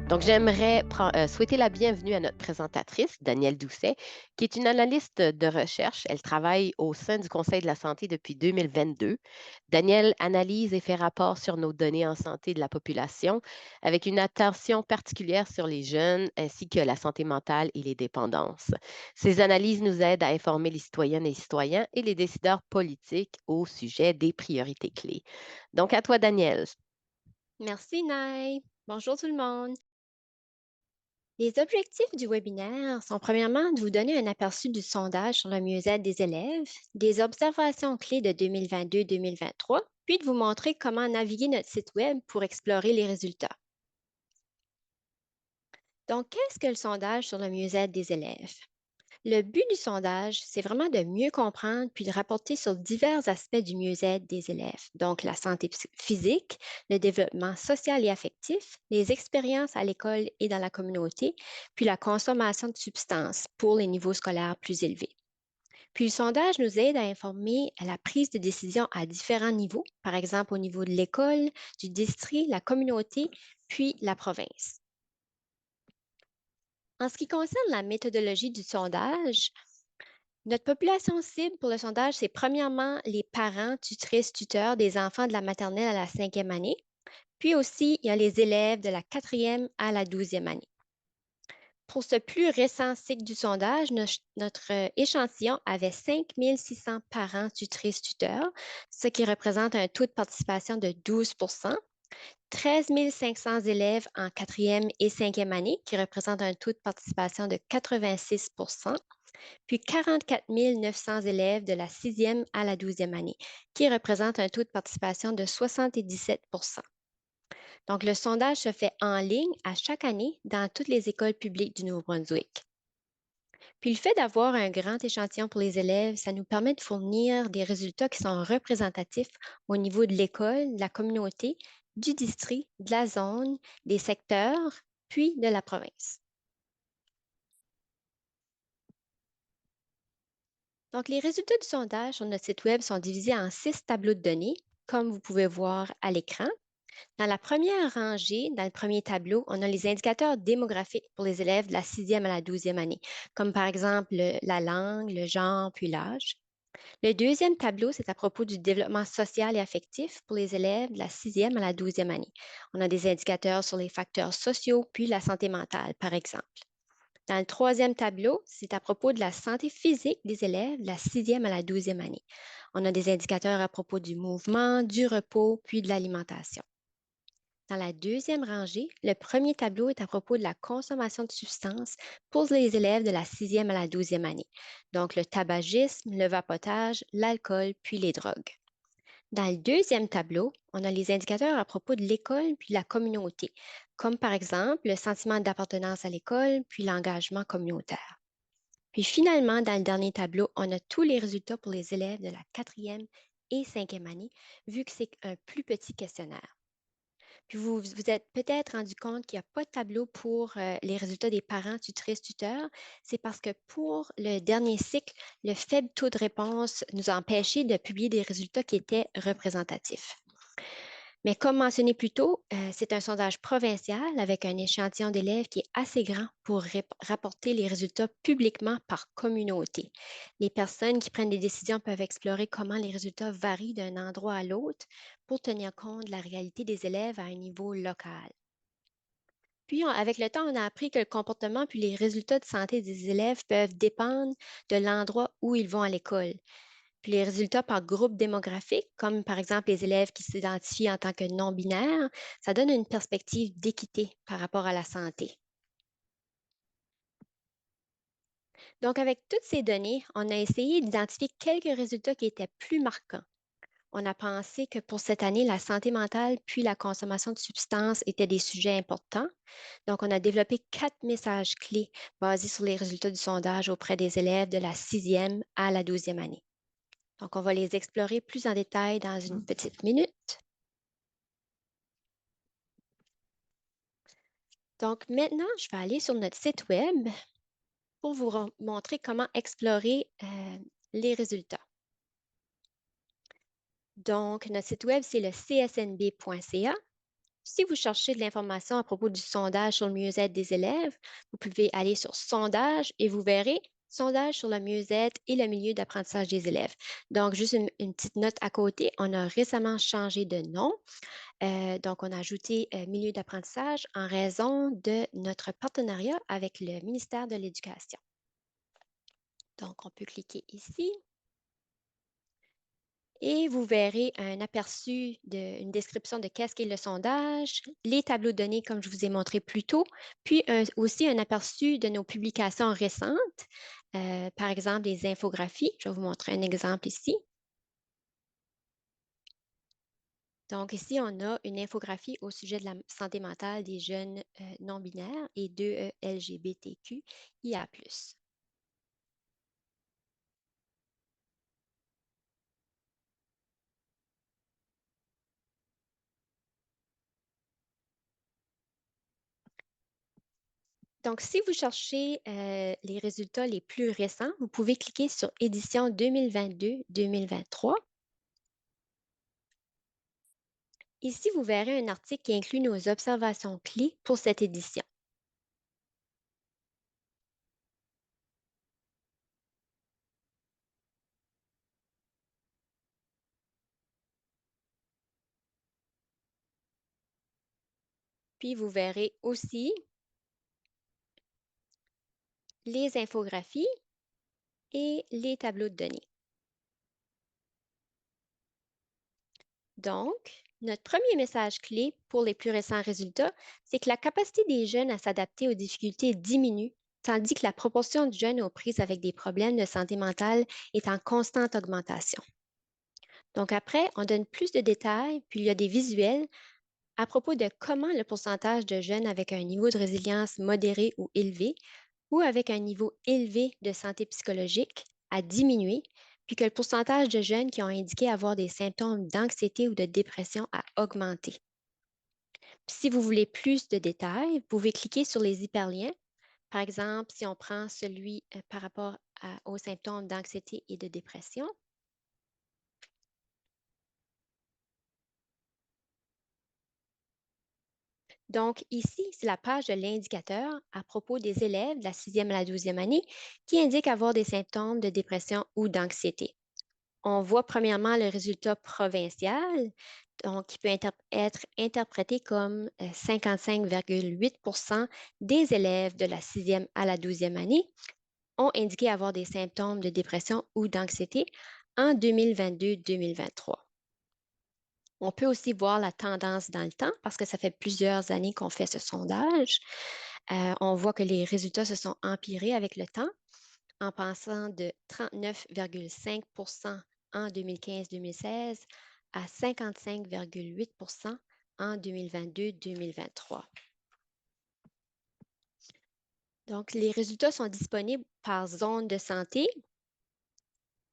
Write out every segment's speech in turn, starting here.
Donc, j'aimerais souhaiter la bienvenue à notre présentatrice, Danielle Doucet, qui est une analyste de recherche. Elle travaille au sein du Conseil de la santé depuis 2022. Danielle analyse et fait rapport sur nos données en santé de la population, avec une attention particulière sur les jeunes ainsi que la santé mentale et les dépendances. Ces analyses nous aident à informer les citoyennes et les citoyens et les décideurs politiques au sujet des priorités clés. Donc, à toi, Danielle. Merci, Nai. Bonjour tout le monde. Les objectifs du webinaire sont premièrement de vous donner un aperçu du sondage sur le mieux-être des élèves, des observations clés de 2022-2023, puis de vous montrer comment naviguer notre site web pour explorer les résultats. Donc, qu'est-ce que le sondage sur le mieux-être des élèves? Le but du sondage, c'est vraiment de mieux comprendre puis de rapporter sur divers aspects du mieux-être des élèves, donc la santé physique, le développement social et affectif, les expériences à l'école et dans la communauté, puis la consommation de substances pour les niveaux scolaires plus élevés. Puis le sondage nous aide à informer à la prise de décision à différents niveaux, par exemple au niveau de l'école, du district, la communauté, puis la province. En ce qui concerne la méthodologie du sondage, notre population cible pour le sondage, c'est premièrement les parents, tutrices, tuteurs des enfants de la maternelle à la cinquième année. Puis aussi, il y a les élèves de la quatrième à la douzième année. Pour ce plus récent cycle du sondage, notre échantillon avait 5 600 parents, tutrices, tuteurs, ce qui représente un taux de participation de 12, 13 500 élèves en quatrième et cinquième année, qui représente un taux de participation de 86, puis 44 900 élèves de la sixième à la douzième année, qui représentent un taux de participation de 77. Donc, le sondage se fait en ligne à chaque année dans toutes les écoles publiques du Nouveau-Brunswick. Puis le fait d'avoir un grand échantillon pour les élèves, ça nous permet de fournir des résultats qui sont représentatifs au niveau de l'école, de la communauté, du district, de la zone, des secteurs, puis de la province. Donc, les résultats du sondage sur notre site Web sont divisés en 6 tableaux de données, comme vous pouvez voir à l'écran. Dans la première rangée, dans le premier tableau, on a les indicateurs démographiques pour les élèves de la sixième à la douzième année, comme par exemple la langue, le genre, puis l'âge. Le deuxième tableau, c'est à propos du développement social et affectif pour les élèves de la sixième à la douzième année. On a des indicateurs sur les facteurs sociaux, puis la santé mentale, par exemple. Dans le troisième tableau, c'est à propos de la santé physique des élèves de la sixième à la douzième année. On a des indicateurs à propos du mouvement, du repos, puis de l'alimentation. Dans la deuxième rangée, le premier tableau est à propos de la consommation de substances pour les élèves de la sixième à la douzième année. Donc le tabagisme, le vapotage, l'alcool, puis les drogues. Dans le deuxième tableau, on a les indicateurs à propos de l'école puis de la communauté, comme par exemple le sentiment d'appartenance à l'école puis l'engagement communautaire. Puis finalement, dans le dernier tableau, on a tous les résultats pour les élèves de la quatrième et cinquième année, vu que c'est un plus petit questionnaire. Puis vous vous êtes peut-être rendu compte qu'il n'y a pas de tableau pour les résultats des parents, tutrices, tuteurs. C'est parce que pour le dernier cycle, le faible taux de réponse nous a empêché de publier des résultats qui étaient représentatifs. Mais comme mentionné plus tôt, c'est un sondage provincial avec un échantillon d'élèves qui est assez grand pour rapporter les résultats publiquement par communauté. Les personnes qui prennent des décisions peuvent explorer comment les résultats varient d'un endroit à l'autre pour tenir compte de la réalité des élèves à un niveau local. Puis, avec le temps, on a appris que le comportement puis les résultats de santé des élèves peuvent dépendre de l'endroit où ils vont à l'école. Puis les résultats par groupe démographique, comme par exemple les élèves qui s'identifient en tant que non-binaires, ça donne une perspective d'équité par rapport à la santé. Donc, avec toutes ces données, on a essayé d'identifier quelques résultats qui étaient plus marquants. On a pensé que pour cette année, la santé mentale puis la consommation de substances étaient des sujets importants. Donc, on a développé 4 messages clés basés sur les résultats du sondage auprès des élèves de la sixième à la douzième année. Donc, on va les explorer plus en détail dans une petite minute. Donc, maintenant, je vais aller sur notre site Web pour vous montrer comment explorer les résultats. Donc, notre site Web, c'est le csnb.ca. Si vous cherchez de l'information à propos du sondage sur le mieux-être des élèves, vous pouvez aller sur Sondage et vous verrez Sondage sur le mieux-être et le milieu d'apprentissage des élèves. Donc, juste une petite note à côté, on a récemment changé de nom. Donc, on a ajouté milieu d'apprentissage en raison de notre partenariat avec le ministère de l'Éducation. Donc, on peut cliquer ici. Et vous verrez un aperçu une description de qu'est-ce qu'est le sondage, les tableaux de données comme je vous ai montré plus tôt, puis aussi un aperçu de nos publications récentes, par exemple des infographies. Je vais vous montrer un exemple ici. Donc ici, on a une infographie au sujet de la santé mentale des jeunes non-binaires et de LGBTQIA+. Donc, si vous cherchez les résultats les plus récents, vous pouvez cliquer sur édition 2022-2023. Ici, vous verrez un article qui inclut nos observations clés pour cette édition. Puis, vous verrez aussi les infographies et les tableaux de données. Donc, notre premier message clé pour les plus récents résultats, c'est que la capacité des jeunes à s'adapter aux difficultés diminue, tandis que la proportion de jeunes aux prises avec des problèmes de santé mentale est en constante augmentation. Donc après, on donne plus de détails, puis il y a des visuels à propos de comment le pourcentage de jeunes avec un niveau de résilience modéré ou élevé ou avec un niveau élevé de santé psychologique a diminué, puis que le pourcentage de jeunes qui ont indiqué avoir des symptômes d'anxiété ou de dépression a augmenté. Puis si vous voulez plus de détails, vous pouvez cliquer sur les hyperliens. Par exemple, si on prend celui par rapport aux symptômes d'anxiété et de dépression, donc, ici, c'est la page de l'indicateur à propos des élèves de la 6e à la 12e année qui indique avoir des symptômes de dépression ou d'anxiété. On voit premièrement le résultat provincial, donc qui peut être interprété comme 55,8 des élèves de la 6e à la 12e année ont indiqué avoir des symptômes de dépression ou d'anxiété en 2022-2023. On peut aussi voir la tendance dans le temps parce que ça fait plusieurs années qu'on fait ce sondage. On voit que les résultats se sont empirés avec le temps en passant de 39,5 en 2015-2016 à 55,8 en 2022-2023. Donc, les résultats sont disponibles par zone de santé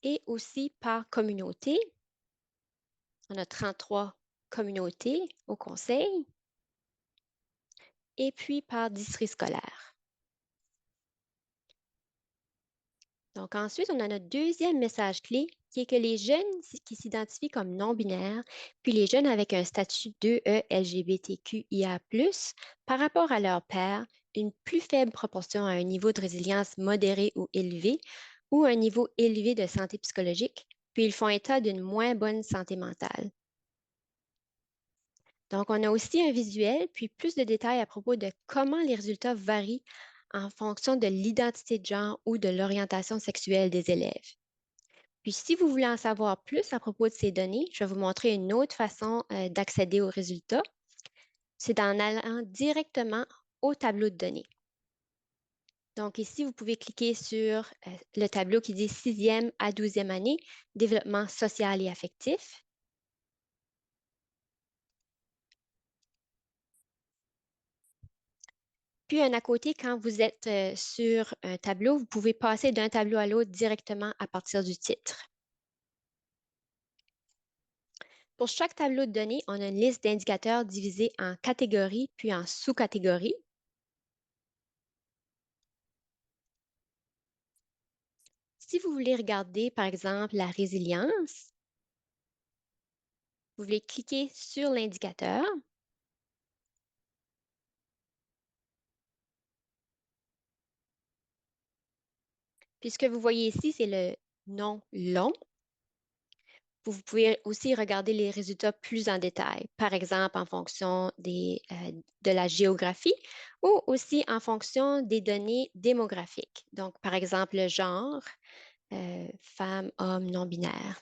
et aussi par communauté. On a 33 communautés au conseil et puis par district scolaire. Donc ensuite, on a notre deuxième message clé qui est que les jeunes qui s'identifient comme non-binaires, puis les jeunes avec un statut 2E LGBTQIA+, par rapport à leur père, une plus faible proportion à un niveau de résilience modéré ou élevé ou un niveau élevé de santé psychologique, puis ils font état d'une moins bonne santé mentale. Donc, on a aussi un visuel, puis plus de détails à propos de comment les résultats varient en fonction de l'identité de genre ou de l'orientation sexuelle des élèves. Puis, si vous voulez en savoir plus à propos de ces données, je vais vous montrer une autre façon d'accéder aux résultats. C'est en allant directement au tableau de données. Donc, ici, vous pouvez cliquer sur le tableau qui dit 6e à 12e année, développement social et affectif. Puis, un à côté, quand vous êtes sur un tableau, vous pouvez passer d'un tableau à l'autre directement à partir du titre. Pour chaque tableau de données, on a une liste d'indicateurs divisés en catégories puis en sous-catégories. Si vous voulez regarder, par exemple, la résilience, vous voulez cliquer sur l'indicateur. Puis ce que vous voyez ici, c'est le nom long. Vous pouvez aussi regarder les résultats plus en détail, par exemple en fonction de la géographie ou aussi en fonction des données démographiques. Donc, par exemple, le genre, femme, homme, non-binaire.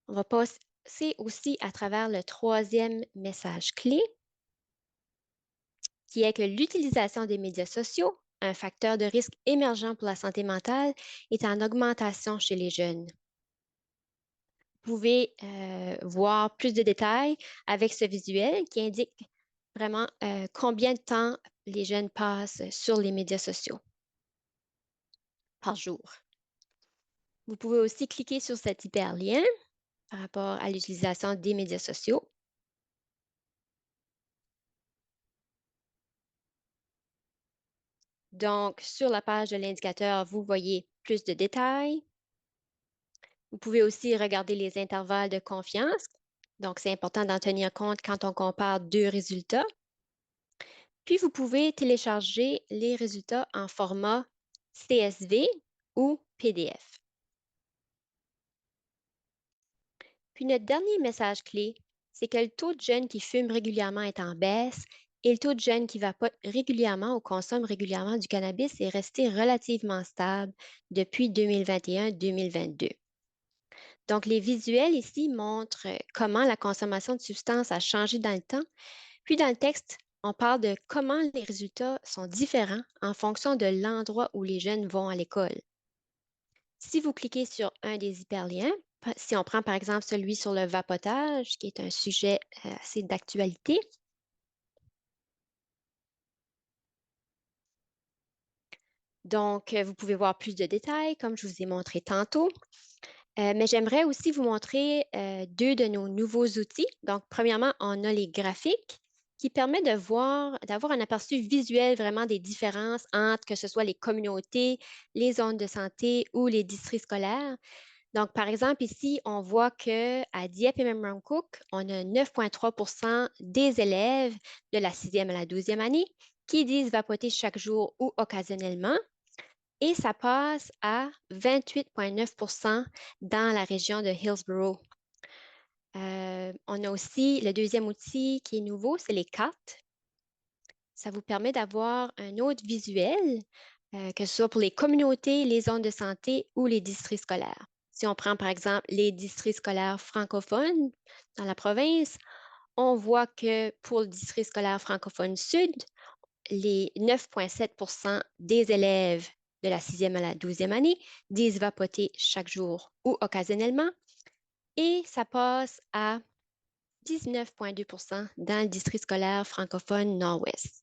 On va passer aussi à travers le troisième message clé, qui est que l'utilisation des médias sociaux, un facteur de risque émergent pour la santé mentale, est en augmentation chez les jeunes. Vous pouvez voir plus de détails avec ce visuel qui indique vraiment combien de temps les jeunes passent sur les médias sociaux par jour. Vous pouvez aussi cliquer sur cet hyperlien par rapport à l'utilisation des médias sociaux. Donc, sur la page de l'indicateur, vous voyez plus de détails. Vous pouvez aussi regarder les intervalles de confiance. Donc, c'est important d'en tenir compte quand on compare deux résultats. Puis, vous pouvez télécharger les résultats en format CSV ou PDF. Puis, notre dernier message clé, c'est que le taux de jeunes qui fument régulièrement est en baisse et le taux de jeunes qui vapotent régulièrement ou consomment régulièrement du cannabis est resté relativement stable depuis 2021-2022. Donc, les visuels ici montrent comment la consommation de substances a changé dans le temps. Puis, dans le texte, on parle de comment les résultats sont différents en fonction de l'endroit où les jeunes vont à l'école. Si vous cliquez sur un des hyperliens, si on prend par exemple celui sur le vapotage, qui est un sujet assez d'actualité, donc vous pouvez voir plus de détails, comme je vous ai montré tantôt. Mais j'aimerais aussi vous montrer deux de nos nouveaux outils. Donc, premièrement, on a les graphiques qui permettent d'avoir un aperçu visuel vraiment des différences entre que ce soit les communautés, les zones de santé ou les districts scolaires. Donc, par exemple, ici, on voit qu'à Dieppe et Memramcook, on a 9,3 des élèves de la 6e à la 12e année qui disent vapoter chaque jour ou occasionnellement. Et ça passe à 28,9 dans la région de Hillsborough. On a aussi le deuxième outil qui est nouveau, c'est les cartes. Ça vous permet d'avoir un autre visuel, que ce soit pour les communautés, les zones de santé ou les districts scolaires. Si on prend par exemple les districts scolaires francophones dans la province, on voit que pour le district scolaire francophone sud, les 9,7 des élèves de la 6e à la 12e année disent vapoter chaque jour ou occasionnellement et ça passe à 19,2 dans le district scolaire francophone nord-ouest.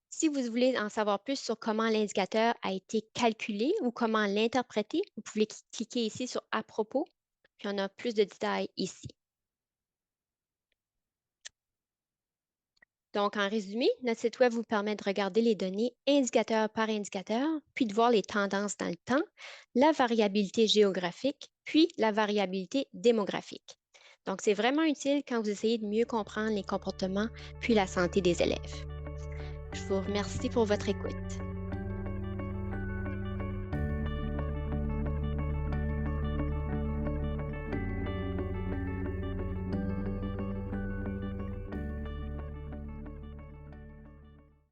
Si vous voulez en savoir plus sur comment l'indicateur a été calculé ou comment l'interpréter, vous pouvez cliquer ici sur « À propos », puis on a plus de détails ici. Donc, en résumé, notre site Web vous permet de regarder les données indicateur par indicateur, puis de voir les tendances dans le temps, la variabilité géographique, puis la variabilité démographique. Donc, c'est vraiment utile quand vous essayez de mieux comprendre les comportements puis la santé des élèves. Je vous remercie pour votre écoute.